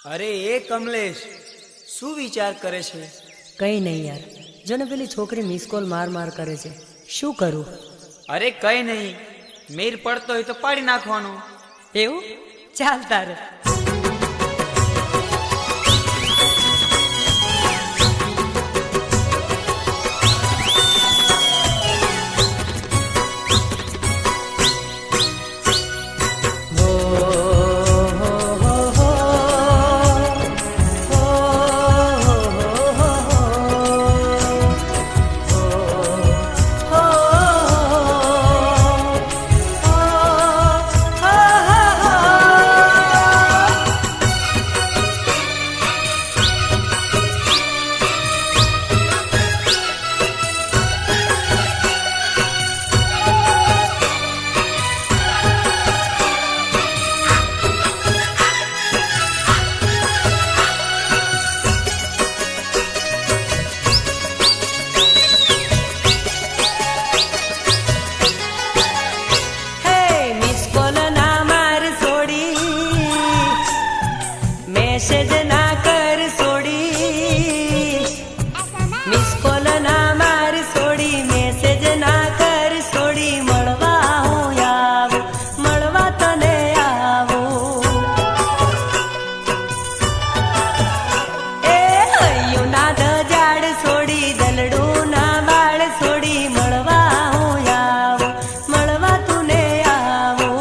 અરે એ કમલેશ, શું વિચાર કરે છે? કઈ નહીં યાર, જો ને પેલી છોકરી મિસ કોલ માર કરે છે, શું કરું? અરે કઈ નહીં, મેર પડતો હોય તો પાડી નાખવાનો. એવું? ચાલ તારે. મેસેજ ના કર સોડી, મિસ કોલ ના માર સોડી, મેસેજ ના કર સોડી, મળવા હું આવું, મળવા તને આવું. એ હૈયું ના દજાડ સોડી, દલડું ના બાળ સોડી, મળવા હું આવું, મળવા તુને આવું.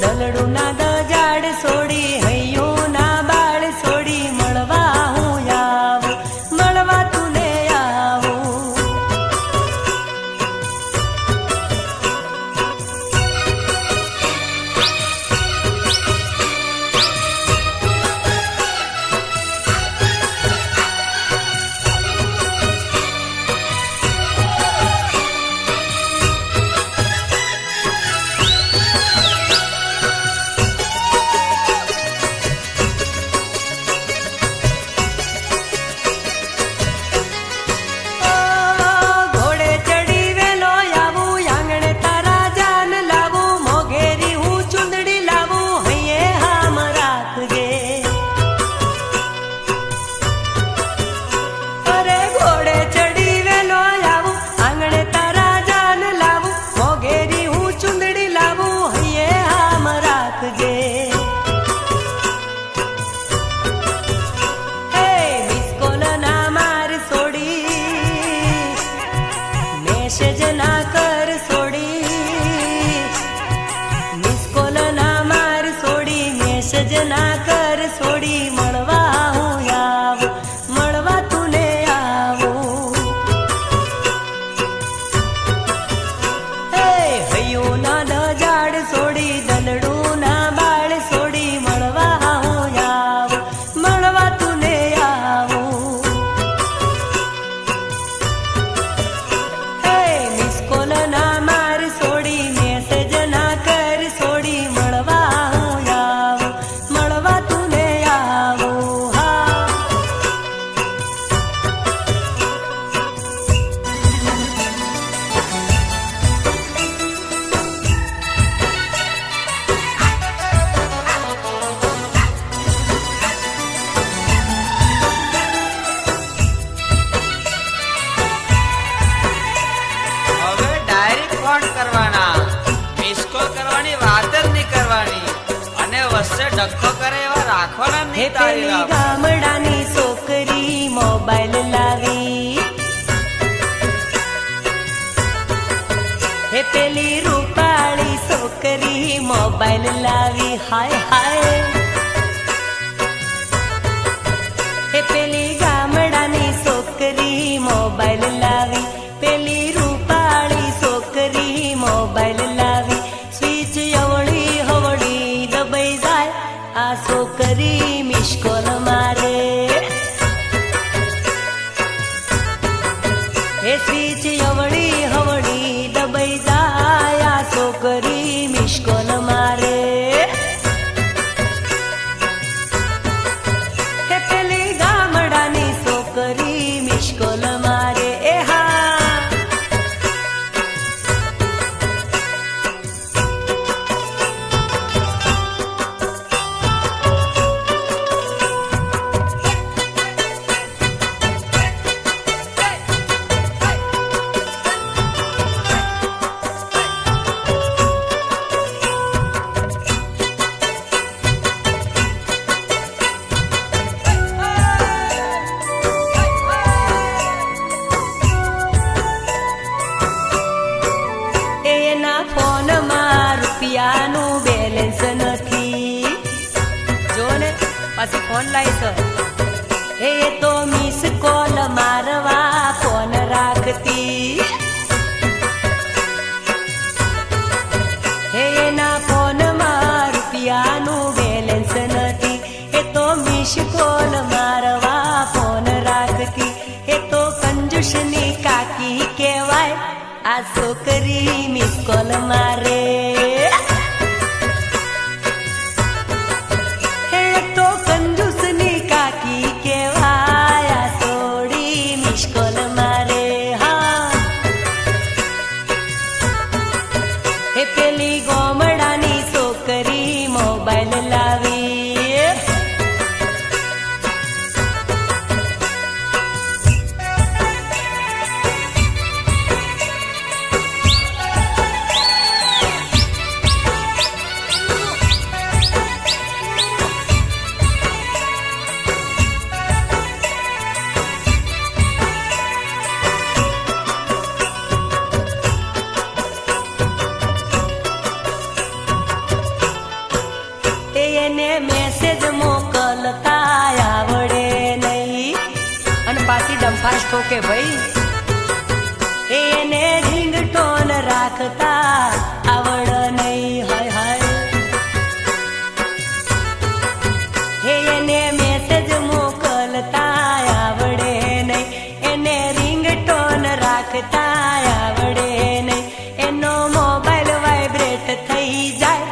દલડું ના દજાડ સોડી, હૈયું ના બાળ સોડી, મળવા હું આવું, મળવા તુને આવું. મેસેજ ના કર સોડી, મિસ કોલ ના માર સોડી, મેસેજ ના કર સોડી, મળવા હું આવું, મળવા તુને આવું. હૈયું ના દજાડ સોડી, દલડું ના બાળ સોડી, મળવા હું આવું, મળવા તુને આવું. મેસેજ ના કર સોડી, મળવા હું આવું, મળવા ચક્કો કરે એવા રાખવાના હે નહીં તારી પેલી રામ. ગામડાની છોકરી મોબાઈલ લાવી, હે પેલી રૂપાળી છોકરી મોબાઈલ લાવી, હાય હાય. હે પેલી ગામડાની છોકરી મોબાઈલ લાવી, પેલી રૂપાળી છોકરી મોબાઈલ લાવી. સ્વિચ અવળી હવળી દબાઈ જાય, આ છોકરી મિસ્કોલ મારે. હે સ્વિચ અવળી હવળી દબાઈ જાય, આ છોકરી મિસ્કોલ મારે. હે પેલી ગામડાની છોકરી મિસ્કોલ મારે. એ હા એના ફોનમાં રૂપિયાનું બેલેન્સ નથી. જો ને પાછી ફોન લાવીશ. એ તો મિસ કોલ મારવા ફોન રાખતી. એના ફોનમાં રૂપિયાનું બેલેન્સ નથી. એ તો મિસ કોલ મારવા ફોન રાખતી. એ તો કંજૂસની કાકી કહેવાય, આ છોકરી મિસ કોલ મારે. હે તો કંજૂસની કાકી કહેવાય, આ થોડી મિસ કોલ મારે. હા હે પેલી ગોમડાની છોકરી મોબાઈલ લાવી. એને મેસેજ મોકલતા આવડે નહીં, અને પાછી ડંફાસ ઠોકે ભાઈ. એને રિંગટોન રાખતા આવડ નહીં, હાય હાય. એને મેસેજ મોકલતા આવડે નહીં, એને રિંગટોન રાખતા આવડે નહીં. એનો મોબાઈલ વાઇબ્રેટ થઈ જાય,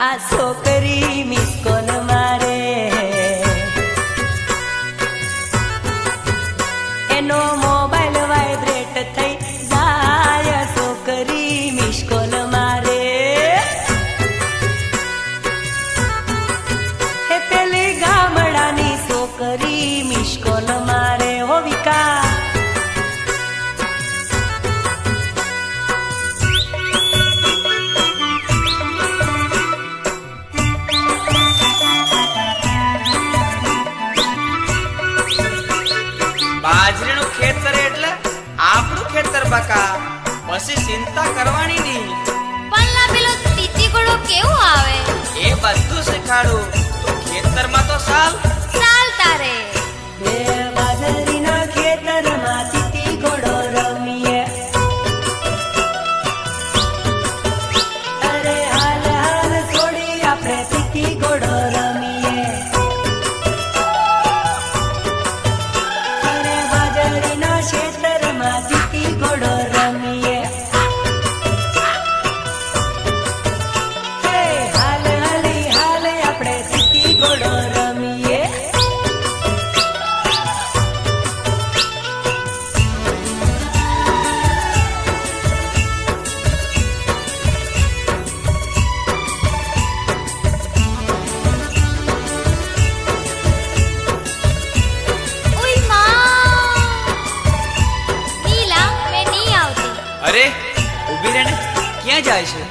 આ છોકરી મિસ કોલ મારે. એનો મોબાઈલ વાઇબ્રેટ થઈ જાય, છોકરી મિસ કોલ મારે. હે પેલી ગામડાની છોકરી મિસ કોલ મારે. હો વિકા બાજરીનું ખેતર એટલે આપણું ખેતર બકા, પછી ચિંતા કરવાની નહીં. પણ લા પેલો તીતી ઘોડો કેવો આવે? એ બધું શીખાડું. તું ખેતરમાં તો સાલ તારે બે બાજરીના ખેતરમાં તીતી ઘોડો રમીએ. અરે હાલ હાલ છોડી આપણે તીતી ઘોડો રમીએ. અરે બાજરીના ખેતરમાં તીતી ઘોડો રમીએ. હે હાલ હાલી હાલ આપણે તીતી ઘોડો રમીએ. અરે ઊભી રહે ને, ક્યાં જાય છે?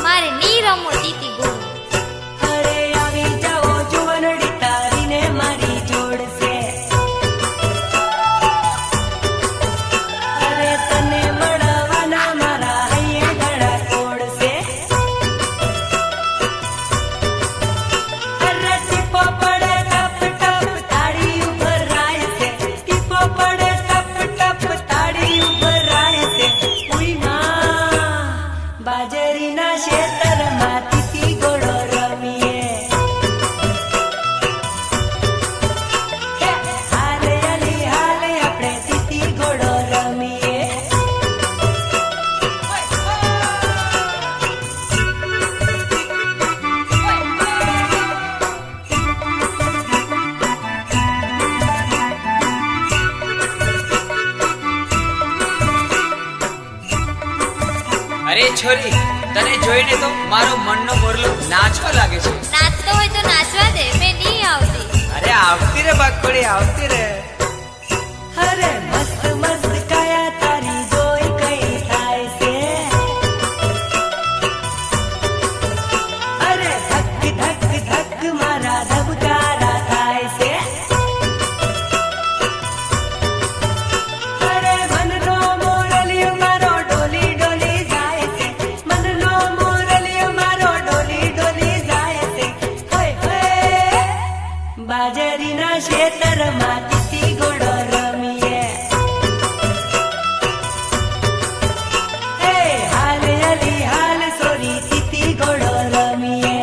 મારે ની રમો તીતી ઘોડો. અરે આવી બાજરીના ખેતરમાં તીતી ઘોડો રમીએ. હાલે અલી હાલે આપણે તીતી ઘોડો રમીએ. અરે છોરી, તને જોઈને તો મારો મનનો મોરલો નાચવા લાગે છે. નાચતો હોય તો નાચવા દે, મેં નહીં આવતી. અરે આવતી રે બાકોડી, આવતી રે. અરે મસ્ત મસ્ત કાયા તારી જોઈ કઈ થાય છે. અરે ધક ધક ધક મારા ધબકારા થાય છે. અરે મનનો મોરલિયો મારો ડોલી ડોલી જાય છે. મનનો મોરલિયો મારો ડોલી ડોલી જાય છે. હોય હોય બાજરીના ખેતરમાં તીતી ઘોડો રમીએ. હે હાલ અલી હાલ સોરી તીતી ઘોડો રમીએ.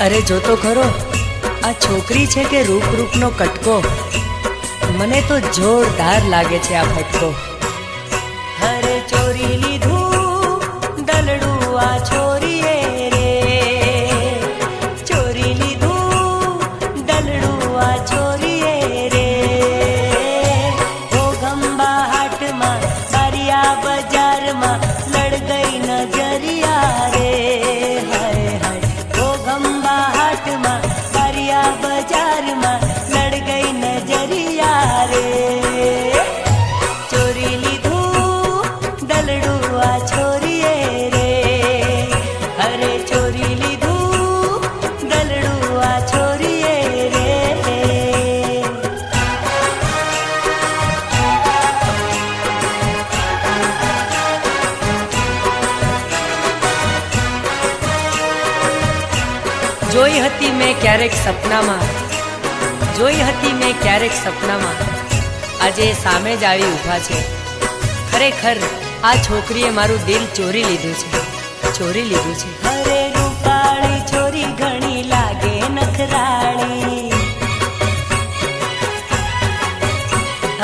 અરે જો તો ખરો, આ છોકરી છે કે રૂપ રૂપનો કટકો. મને તો જોરદાર લાગે છે આ ફટકો. અરે ચોરી લીધું દલડું આ છોરીએ રે. ચોરી લીધું દલડું આ છોરીએ રે. ઓ ગંબા હાટમાં બારિયા બજારમાં લડ ગઈ નજરિયા રે. હાય હાય ઓ ગંબા હાટમાં બારિયા બજારમાં લડ ગઈ નજરિયા રે. ચોરી લીધું દલડું આ છોરીએ રે. અરે ચોરી લીધું દલડું આ છોરીએ રે. જોઈ હતી મેં ક્યારેક સપનામાં, જોઈ હતી મેં ક્યારેક સપનામાં, આજે સામે જ આવી ઊભા છે. ખરેખર આ છોકરીએ મારું દિલ ચોરી લીધું છે, ચોરી લીધું છે. અરે રૂપાળી છોરી ઘણી લાગે નખરાળી.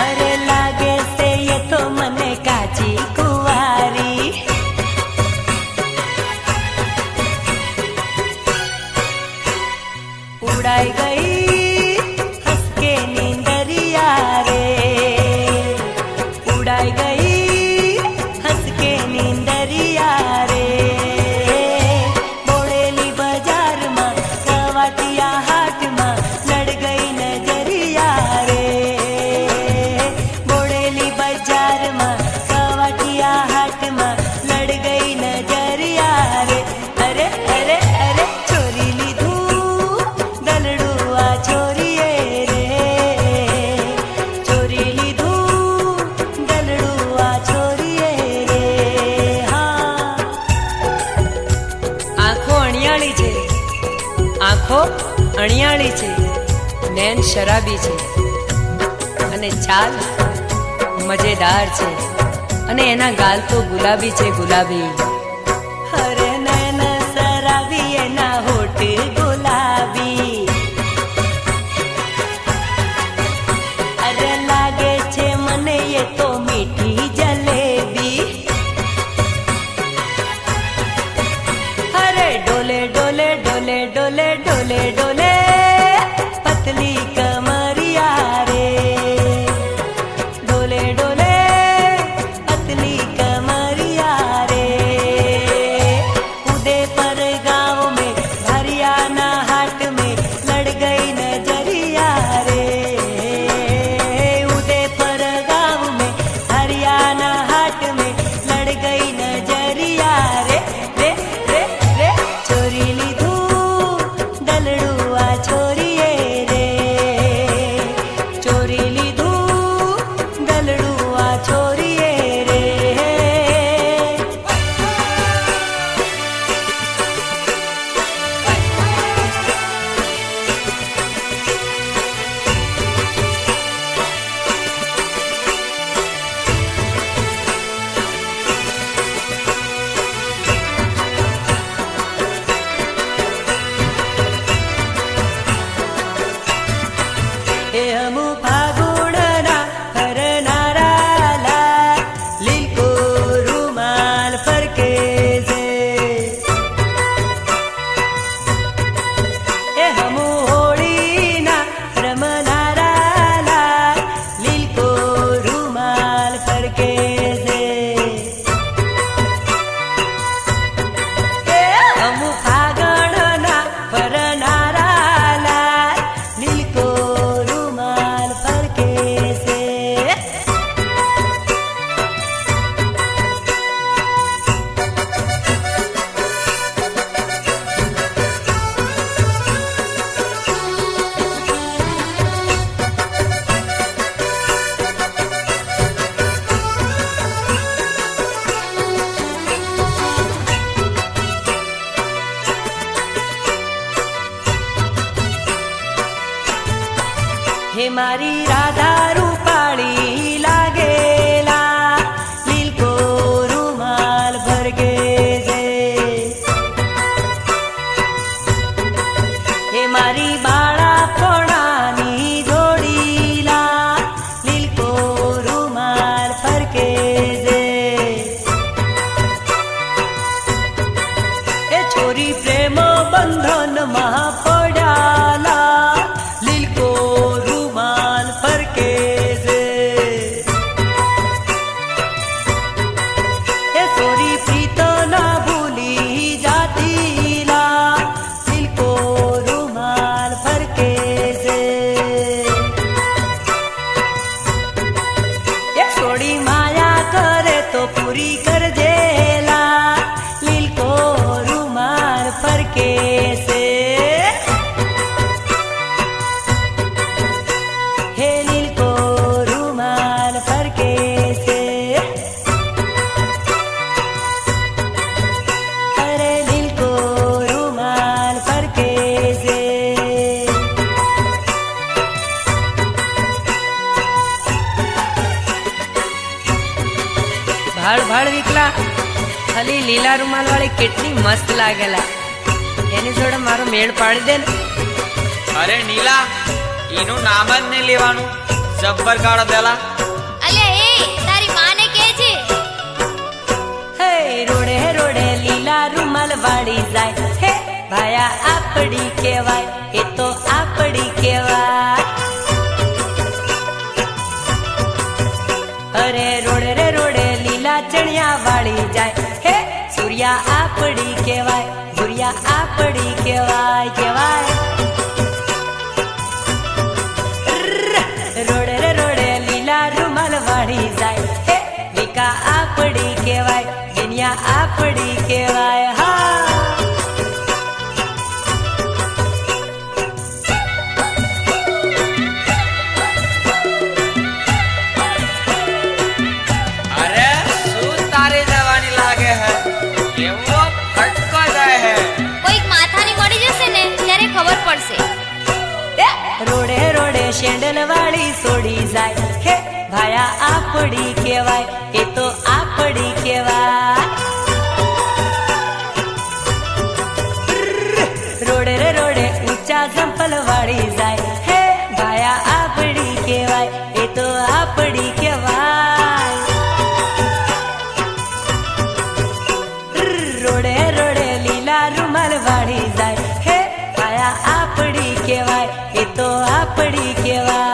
અરે લાગે છે એ તો મને કાચી કુંવારી. ઉડાઈ ગઈ હસકે નીંદરિયા રે. ઉડાઈ ગઈ હસકે નીંદરિયા રે. બોડેલી બજારમાં કવાટિયા હાટમાં લડ ગઈ નજરિયા રે. બોડેલી બજારમાં કવાટિયા હાટમાં લડ ગઈ નજરિયા રે. અરે અરે અરે ચોરી લીધું દલડું આ છોરીએ રે. ચોરી લીધું દલડું આ છોરીએ રે. હા, આંખો અણિયાળી છે, આંખો અણિયાળી છે, નૈન શરાબી છે અને ચાલ મજેદાર છે અને એના ગાલ તો ગુલાબી છે, ગુલાબી. અરે નૈન શરાબી એના હોઠ ગુલાબી. અરે લાગે છે મને એ તો મીઠી જલેબી. અરે ડોલે ડોલે ડોલે ડોલે ડોલે ડોલે પતલી કમરિયા રે. ડોલે ડોલે પતલી કમરિયા રે. ઉદય પર ગાँव में हरियाणा हाट में लड़ गई नजरिया रे. उदय पर गाँव में हरियाणा हाट में लड़ गई नजरिया रे. रे रे रे ચોરી લીધું દલડું હે મારી રાધા રૂપાળી લાગેલા લીલકો રૂમાલ ભરગે છે હે મારી બાળા પોણાની જોડીલા લીલકો રૂમાલ ફરકે છે એ છોરી પ્રેમ બંધનમાં પડ્યાલા લીલકો રૂમાલ ફરકે છે એ છોરી પ્રીત ના ભૂલી જાતીલા લીલકો રૂમાલ ફરકે છે એ છોડી માયા કરે તો પૂરી કરજેલા લીલકો રૂમાલ ફરકે છે હે લીલકો રૂમાલ ફરકે છે અરે લીલકો રૂમાલ ફરકે છે ભાડ ભાડ વિકલા ખાલી લીલા રૂમાલ વાળી કેટલી મસ્ત લાગેલા એની જોડે મારો મેળ પાડી દે ને અરે નીલા એનું નામ જ નહીં લેવાનું જબ્બર ગાળો દેલા અલ્યા એ તારી માને કે છે હે રોડે રોડે લીલા રૂમાલ વાળી જાય હે ભાયા આપડી કહેવાય એ તો આપડી કહેવાય અરે રોડે રે રોડે લીલા ચણિયા વાળી જાય હે સૂર્યા આપડી કહેવાય ભૂરિયા આપડી કહેવાય કહેવાય રોડે રે રોડે લીલા રૂમાલ વાળી જાય હે વિકા આપડી કહેવાય દુનિયા આપડી કહેવાય હા અરે શું તારી જવાની લાગે હે કેવો ફટકો જાય હે કોઈક માથાની મળી જશે ને ત્યારે ખબર પડશે રોડે રોડે શેન્ડલ વાળી સોડી જાય હે ભાયા આપડી કહેવાય એ તો આપડી કહેવાય રોડે રે રોડે ઊંચા જંપલ વાળી જાય હે ભાયા આપડી કહેવાય એ તો આપડી કહેવાય રોડે રોડે લીલા રૂમાલ વાળી જાય હે ભાયા આપડી કહેવાય એ તો આપડી કહેવાય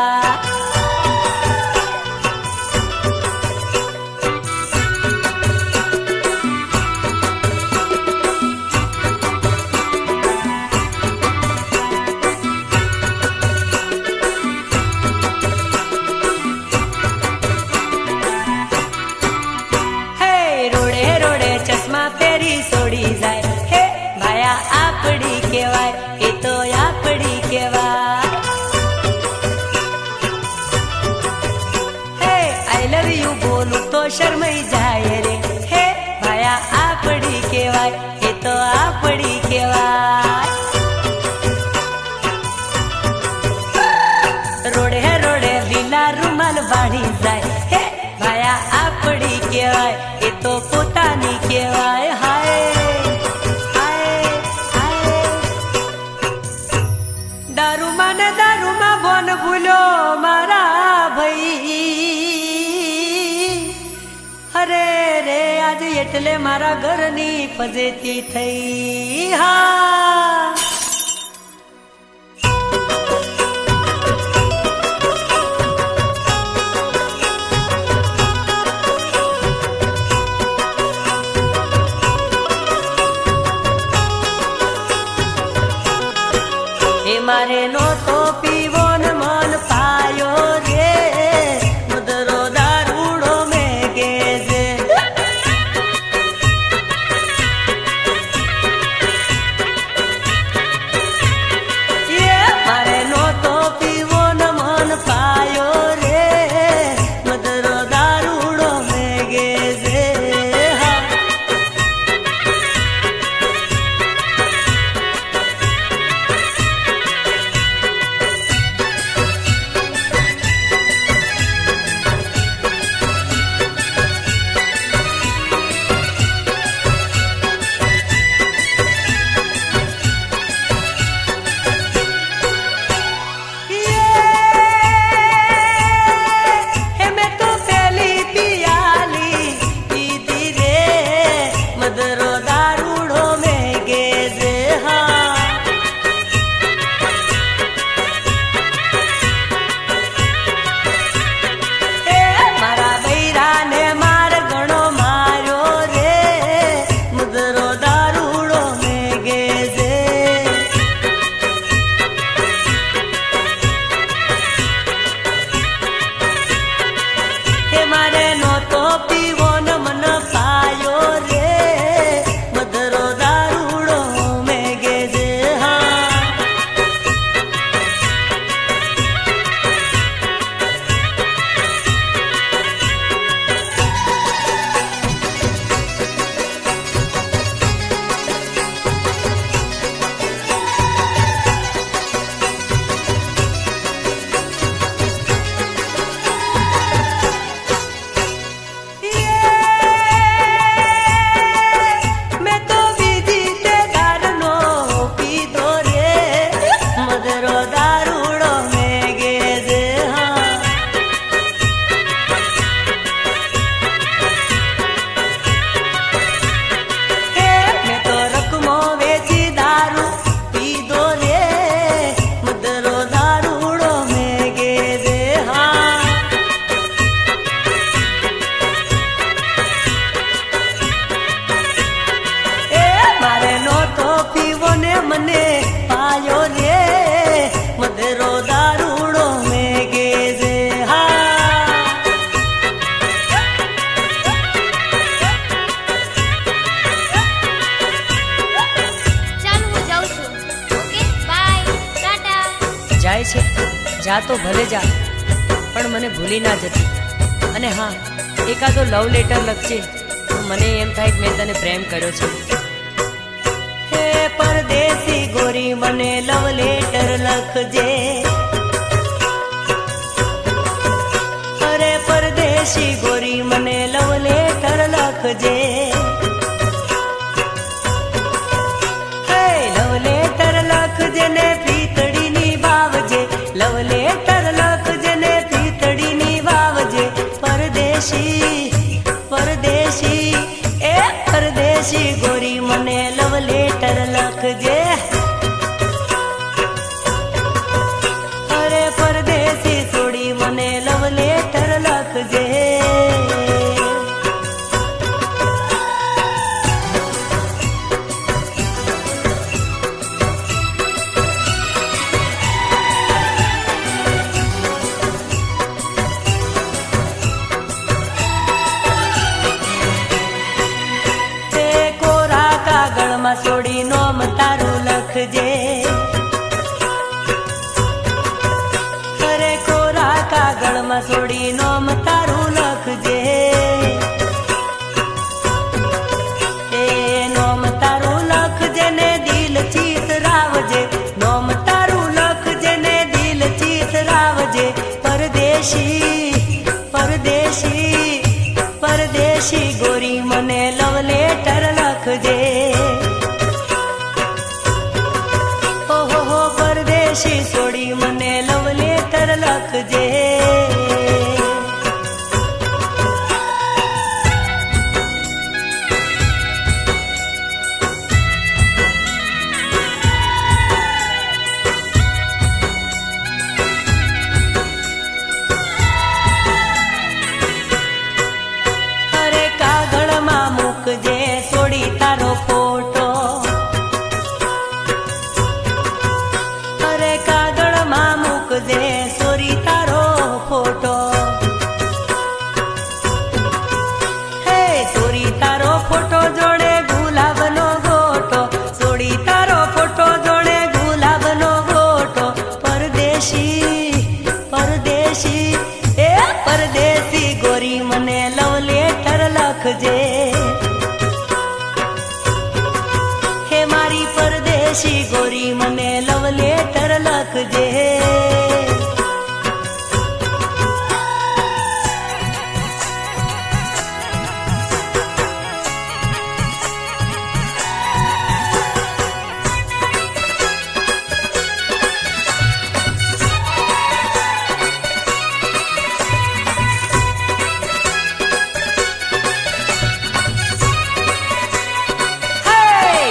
હે રોડે રોડે ચશ્મા પહેરી સોડી જાય હે ભાયા આપડી કહેવાય એ તો આપડી કહેવાય હે આઈ લવ યુ બોલું તો શરમાઈ જાય રે હે ભાયા આપડી કહેવાય એ તો આપડી કહેવાય રોડે રોડે લીલા રૂમાલ વાળી જાય હે ભાયા આપડી કહેવાય એ તો પોતાની કહેવાય હાય હાય હાય દારૂમાં બોન ભૂલ્યો મારા ભાઈ અરે રે આજે એટલે મારા ઘરની ફજેતી થઈ હા એ મારે નો તો પીવો ને મન પાયો રે મુદરો દારૂડો મેગે છે એ મારે નો તો પીવો ને મન પાયો રે મુદરો દારૂડો મેગે છે હા मधुरो दारूड़ो में गेज हाँ हे मैं तो रकमो वेची दारू पी दो रे मधुरो दारूड़ो में गेज हाँ ए मारे नो तो पीवो ने मने पायो रे मधुरो दारूड़ो में गेज हाँ ચાલ હું જાઉં છું. Okay bye Tata. જાય છે જા તો ભલે જા પણ મને ભૂલી ના જતી અને હા એકાદો લવ લેટર લખજે તો મને એમ થાય કે મેં તને પ્રેમ કર્યો છે હે પરદેશી ગોરી મને લવ લેટર લખજે અરે પરદેશી ગોરી મને લવ લેટર લખજે હે લવ લેટર લખજે ને પ્રીતડીની વાવજે લવ લેટર લખજે ને પ્રીતડીની વાવજે પરદેશી પરદેશી એ પરદેશી ગોરી મને લવ લેટર લખજે અરે પરદેશી છોડી મને લવ લેટર લખજે તે કોરા કાગળમાં છોડી નોમ તારું લખજે અરે કોરા કાગળમાં છોડી નોમ તારું લખજે એ નોમ તારું લખજે ને દિલ ચિતરાવજે નોમ તારું લખજે ને દિલ ચિતરાવજે પરદેશી પરદેશી પરદેશી ગોરી મને લવ લેટર લખજે ઓહો હો પરદેશી છોડી મને લવ લેટર લખજે અરે કાગળમાં મૂકજે છોડી તારો ફોટો અરે કાગળમાં મૂકજે છોરી તારો ફોટો હે છોરી તારો ફોટો જોડે ગુલાબનો ગોટો છોડી તારો ફોટો જોડે ગુલાબનો ગોટો પરદેશી પરદેશી એ પરદેશી ગોરી મને લવ લેટર લખજે હે મારી પરદેશી ગોરી મને લવ લેટર લખજે હે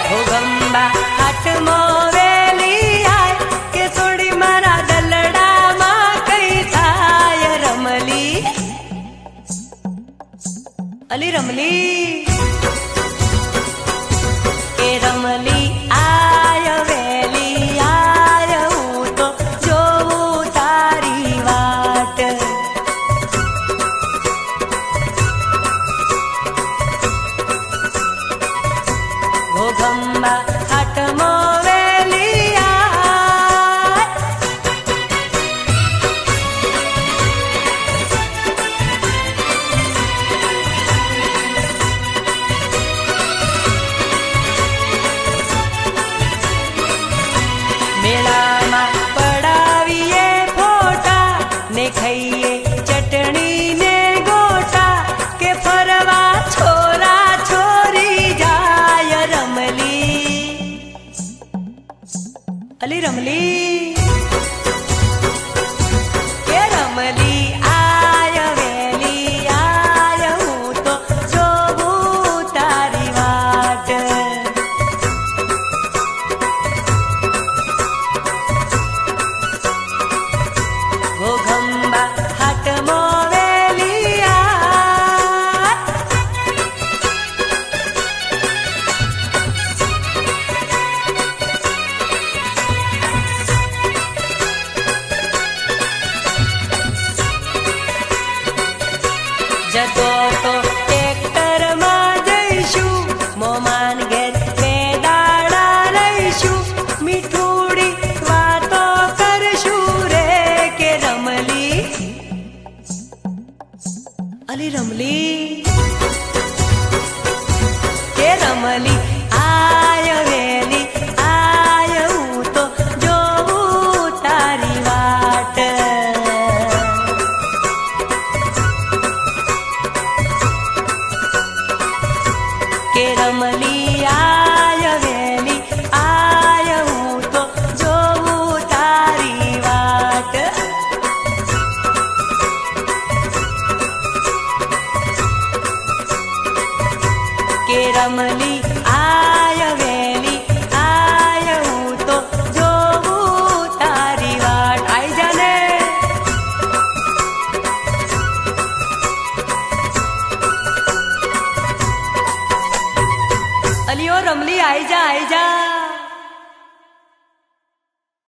ઘોગંબા હાથમો વેલી આય કે છોડી મારા દલડામાં કઈ થાય રમલી અલી રમલી એ રમલી આય વેલી આય હું તો જોઉં તારી વાટ ઘોઘંબા હાથમો વેલી આય અલી રમલી કે રમલી આય વેલી આય હું તો જોઉં તારી વાટ કે રમલી આય વેલી આય હું તો જોઉં તારી વાટ કે રમલી આય વેલી આય હું તો જોઉં તારી વાટ આઈ જાને અલિયો રમલી આઈ જા